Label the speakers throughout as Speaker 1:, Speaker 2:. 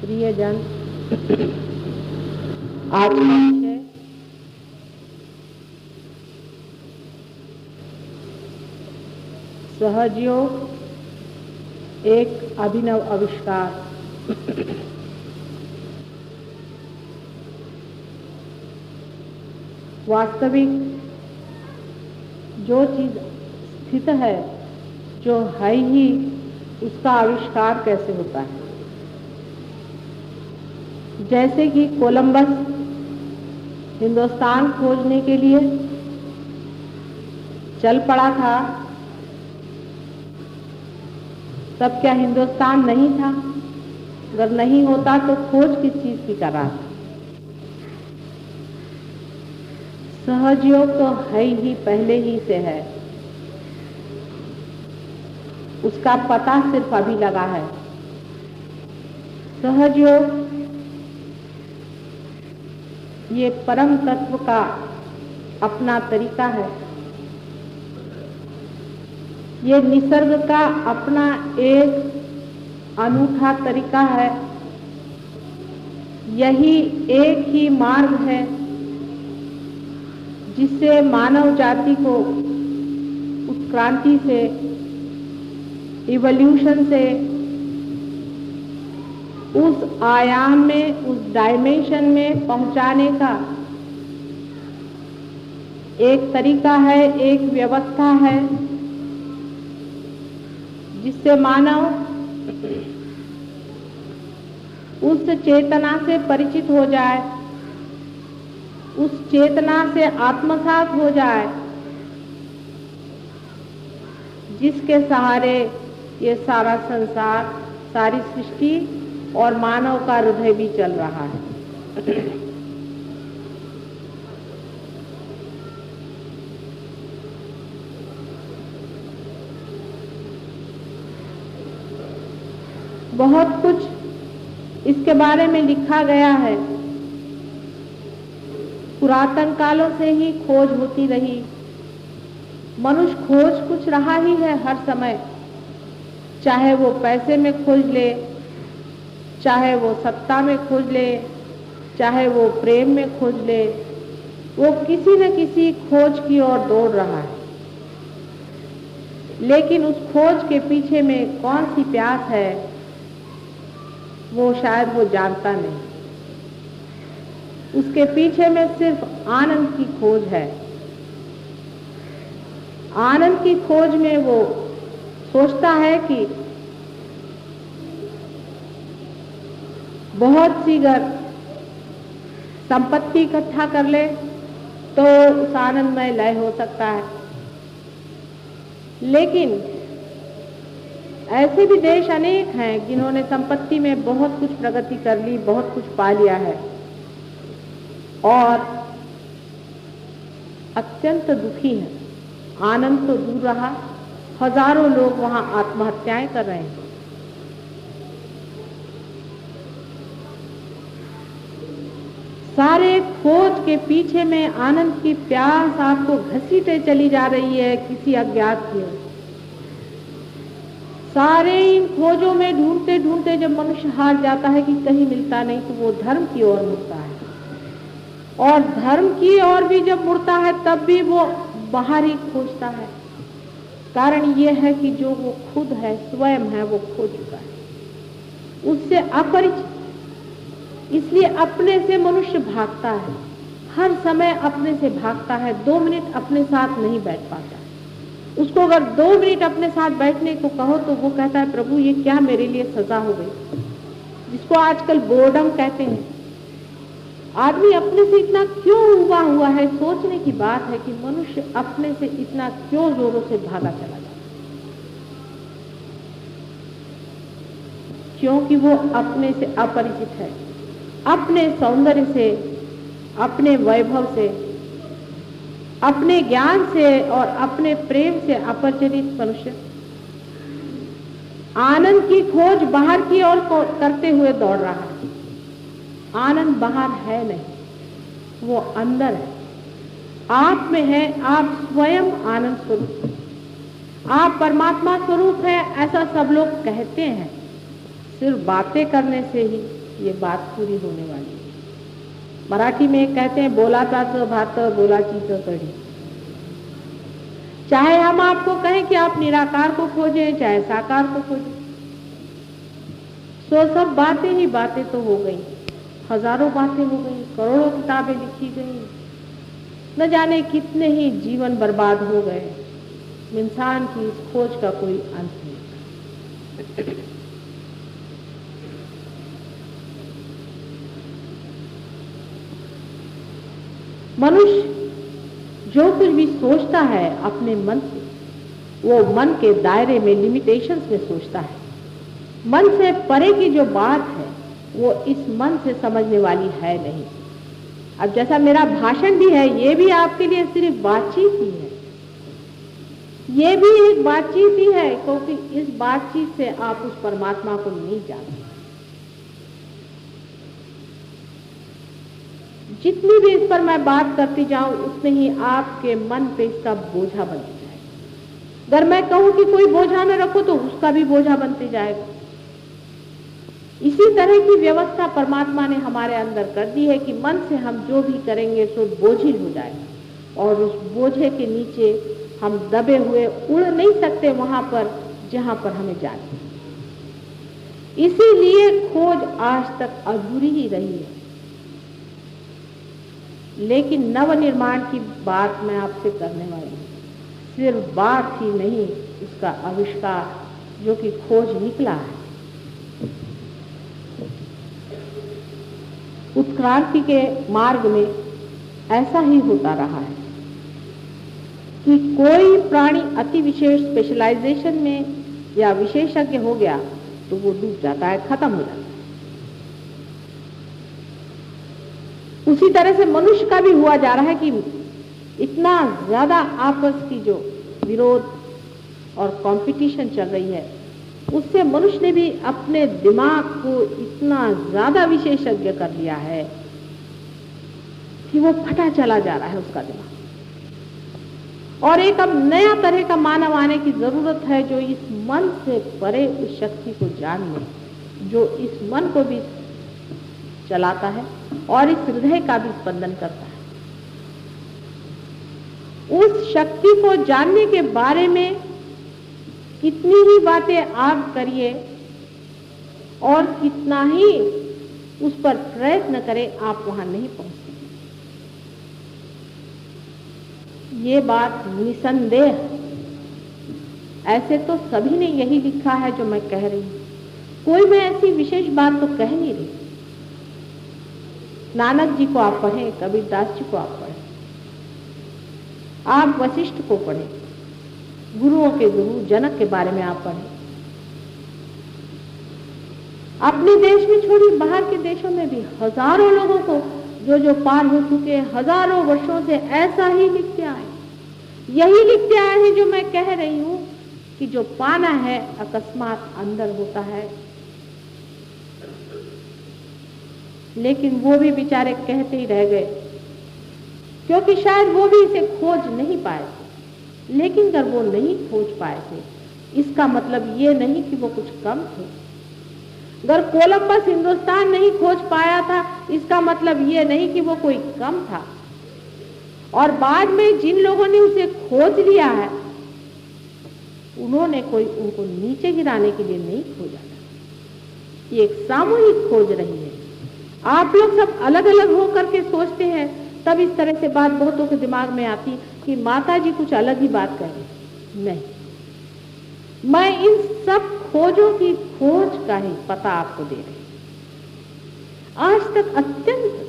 Speaker 1: प्रियजन, आज का विषय सहजयोग, एक अभिनव आविष्कार। वास्तविक जो चीज स्थित है, जो है ही, उसका आविष्कार कैसे होता है। जैसे कि कोलंबस हिंदुस्तान खोजने के लिए चल पड़ा था, तब क्या हिंदुस्तान नहीं था? अगर नहीं होता तो खोज किस चीज की कर रहा था? सहजयोग तो है ही, पहले ही से है, उसका पता सिर्फ अभी लगा है। सहजयोग ये परम तत्व का अपना तरीका है, ये निसर्ग का अपना एक अनूठा तरीका है। यही एक ही मार्ग है जिससे मानव जाति को उत्क्रांति से, इवोल्यूशन से उस आयाम में, उस डायमेंशन में पहुंचाने का एक तरीका है, एक व्यवस्था है, जिससे मानव उस चेतना से परिचित हो जाए, उस चेतना से आत्मसात हो जाए, जिसके सहारे ये सारा संसार, सारी सृष्टि और मानव का हृदय भी चल रहा है। बहुत कुछ इसके बारे में लिखा गया है। पुरातन कालों से ही खोज होती रही। मनुष्य खोज कुछ रहा ही है हर समय, चाहे वो पैसे में खोज ले, चाहे वो सत्ता में खोज ले, चाहे वो प्रेम में खोज ले, वो किसी न किसी खोज की ओर दौड़ रहा है। लेकिन उस खोज के पीछे में कौन सी प्यास है, वो शायद वो जानता नहीं। उसके पीछे में सिर्फ आनंद की खोज है। आनंद की खोज में वो सोचता है कि बहुत सी अगर संपत्ति इकट्ठा कर ले तो उस आनंद में लय हो सकता है। लेकिन ऐसे भी देश अनेक हैं जिन्होंने संपत्ति में बहुत कुछ प्रगति कर ली, बहुत कुछ पा लिया है और अत्यंत दुखी हैं। आनंद तो दूर रहा, हजारों लोग वहां आत्महत्याएं कर रहे हैं। सारे खोज के पीछे में आनंद की प्यास आपको घसीटे चली जा रही है किसी अज्ञात की ओर। सारे इन खोजों में ढूंढते ढूंढते जब मनुष्य हार जाता है कि कहीं मिलता नहीं, तो वो धर्म की ओर मुड़ता है। और धर्म की ओर भी जब मुड़ता है तब भी वो बाहर ही खोजता है। कारण ये है कि जो वो खुद है, स्वयं है, वो खो चुका है, उससे अपरिचित। इसलिए अपने से मनुष्य भागता है, हर समय अपने से भागता है। 2 मिनट अपने साथ नहीं बैठ पाता। उसको अगर 2 मिनट अपने साथ बैठने को कहो तो वो कहता है, प्रभु ये क्या मेरे लिए सजा हो गई, जिसको आजकल बोर्डम कहते हैं। आदमी अपने से इतना क्यों हुआ हुआ है? सोचने की बात है कि मनुष्य अपने से इतना क्यों जोरों से भागा चला जाता, क्योंकि वो अपने से अपरिचित है। अपने सौंदर्य से, अपने वैभव से, अपने ज्ञान से और अपने प्रेम से अपरिचित मनुष्य आनंद की खोज बाहर की ओर करते हुए दौड़ रहा है। आनंद बाहर है नहीं, वो अंदर है, आप में है। आप स्वयं आनंद स्वरूप, आप परमात्मा स्वरूप है, ऐसा सब लोग कहते हैं। सिर्फ बातें करने से ही ये बात पूरी होने वाली है। मराठी में कहते हैं बोलाचाच भात बोलाचीच कढी। चाहे हम आपको कहें कि आप निराकार को खोजें, चाहे साकार को खोजें, सो सब बातें ही बातें तो हो गई, हजारों बातें हो गई, करोड़ों किताबें लिखी गई, न जाने कितने ही जीवन बर्बाद हो गए। इंसान की इस खोज का कोई अंत नहीं। मनुष्य जो कुछ भी सोचता है अपने मन से, वो मन के दायरे में, लिमिटेशंस में सोचता है। मन से परे की जो बात है वो इस मन से समझने वाली है नहीं। अब जैसा मेरा भाषण भी है, ये भी आपके लिए सिर्फ बातचीत ही है, ये भी एक बातचीत ही है, क्योंकि इस बातचीत से आप उस परमात्मा को नहीं जानते। जितनी भी इस पर मैं बात करती जाऊं उतने ही आपके मन पे इसका बोझा बनते जाएगा। अगर मैं कहूं कि कोई बोझा न रखो तो उसका भी बोझा बनते जाएगा। इसी तरह की व्यवस्था परमात्मा ने हमारे अंदर कर दी है कि मन से हम जो भी करेंगे सो बोझिल हो जाएगा, और उस बोझे के नीचे हम दबे हुए उड़ नहीं सकते वहां पर जहां पर हमें जाना है। इसीलिए खोज आज तक अधूरी ही रही है। लेकिन नवनिर्माण की बात मैं आपसे करने वाली हूँ, सिर्फ बात ही नहीं, उसका आविष्कार जो कि खोज निकला है। उत्क्रांति के मार्ग में ऐसा ही होता रहा है कि कोई प्राणी अति विशेष स्पेशलाइजेशन में या विशेषज्ञ हो गया तो वो डूब जाता है, खत्म हो जाता है। उसी तरह से मनुष्य का भी हुआ जा रहा है कि इतना ज्यादा आपस की जो विरोध और कंपटीशन चल रही है, उससे मनुष्य ने भी अपने दिमाग को इतना ज्यादा विशेषज्ञ कर लिया है कि वो फटा चला जा रहा है उसका दिमाग। और एक अब नया तरह का मानव आने की जरूरत है जो इस मन से परे उस शक्ति को जान ले, जो इस मन को भी चलाता है और इस हृदय का भी स्पंदन करता है। उस शक्ति को जानने के बारे में कितनी ही बातें आप करिए और कितना ही उस पर प्रयत्न करें, आप वहां नहीं पहुंच सकते। ये बात निसंदेह, ऐसे तो सभी ने यही लिखा है जो मैं कह रही हूं, कोई मैं ऐसी विशेष बात तो कह नहीं रही। नानक जी को आप पढ़ें, कबीरदास जी को आप पढ़ें, आप वशिष्ठ को पढ़ें, गुरुओं के गुरु जनक के बारे में आप पढ़ें। अपने देश में छोड़िए, बाहर के देशों में भी हजारों लोगों को जो पार हो चुके हजारों वर्षों से ऐसा ही लिखते आए, यही लिखते आए हैं जो मैं कह रही हूं कि जो पाना है अकस्मात अंदर होता है। लेकिन वो भी बेचारे कहते ही रह गए, क्योंकि शायद वो भी इसे खोज नहीं पाए थे। लेकिन अगर वो नहीं खोज पाए थे, इसका मतलब ये नहीं कि वो कुछ कम थे। अगर कोलंबस हिंदुस्तान नहीं खोज पाया था, इसका मतलब ये नहीं कि वो कोई कम था। और बाद में जिन लोगों ने उसे खोज लिया है, उन्होंने कोई उनको नीचे गिराने के लिए नहीं खोजा था। ये एक सामूहिक खोज रही है। आप लोग सब अलग अलग होकर के सोचते हैं, तब इस तरह से बात बहुतों के दिमाग में आती कि माता जी कुछ अलग ही बात कर रही। नहीं, मैं इन सब खोजों की खोज का ही पता आपको दे रही। आज तक अत्यंत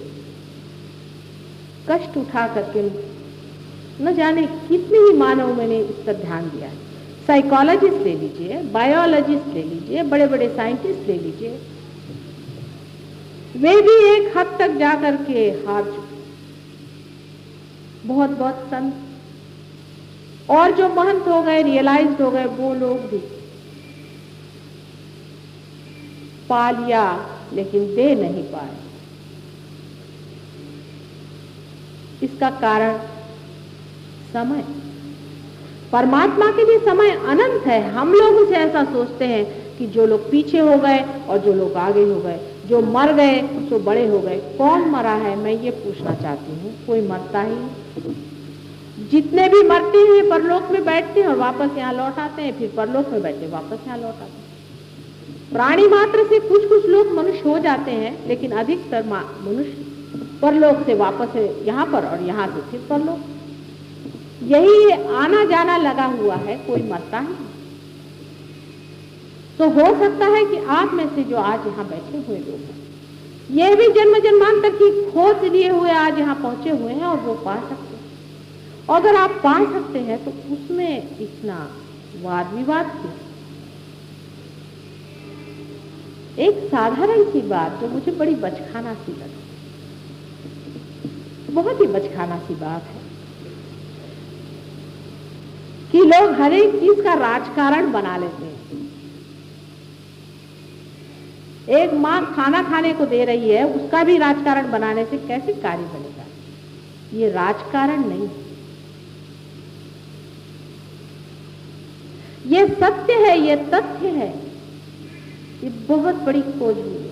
Speaker 1: कष्ट उठा करके न जाने कितने ही मानव मैंने इस पर ध्यान दिया है। साइकोलॉजिस्ट ले लीजिए, बायोलॉजिस्ट ले लीजिए, बड़े बड़े साइंटिस्ट ले लीजिए, वे भी एक हद तक जाकर के हार चुके। बहुत बहुत संत और जो महंत हो गए, रियलाइज्ड हो गए, वो लोग भी पा लिया लेकिन दे नहीं पाए। इसका कारण समय। परमात्मा के लिए समय अनंत है। हम लोग उसे ऐसा सोचते हैं कि जो लोग पीछे हो गए और जो लोग आगे हो गए, जो मर गए तो बड़े हो गए। कौन मरा है, मैं ये पूछना चाहती हूँ। कोई मरता ही नहीं। जितने भी मरते हैं परलोक में बैठते हैं और वापस यहाँ लौट आते हैं, फिर परलोक में बैठे वापस यहाँ लौट आते हैं। प्राणी मात्र से कुछ कुछ लोग मनुष्य हो जाते हैं, लेकिन अधिकतर मनुष्य परलोक से वापस यहाँ पर और यहाँ से फिर परलोक। यही आना जाना लगा हुआ है, कोई मरता ही नहीं। तो हो सकता है कि आप में से जो आज यहाँ बैठे हुए लोग हैं, ये भी जन्म जन्मांतर की खोज लिए हुए आज यहाँ पहुंचे हुए हैं और वो पा सकते हैं। और अगर आप पा सकते हैं तो उसमें इतना वाद विवाद क्यों? एक साधारण सी बात जो मुझे बड़ी बचकाना सी लगी, बहुत ही बचकाना सी बात है कि लोग हर एक चीज का राजकारण बना लेते हैं। एक माँ खाना खाने को दे रही है, उसका भी राजकारण बनाने से कैसे कार्य बनेगा? ये राजकारण नहीं है, ये सत्य है, ये तथ्य है। ये बहुत बड़ी खोज हुई है।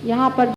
Speaker 1: यहाँ पर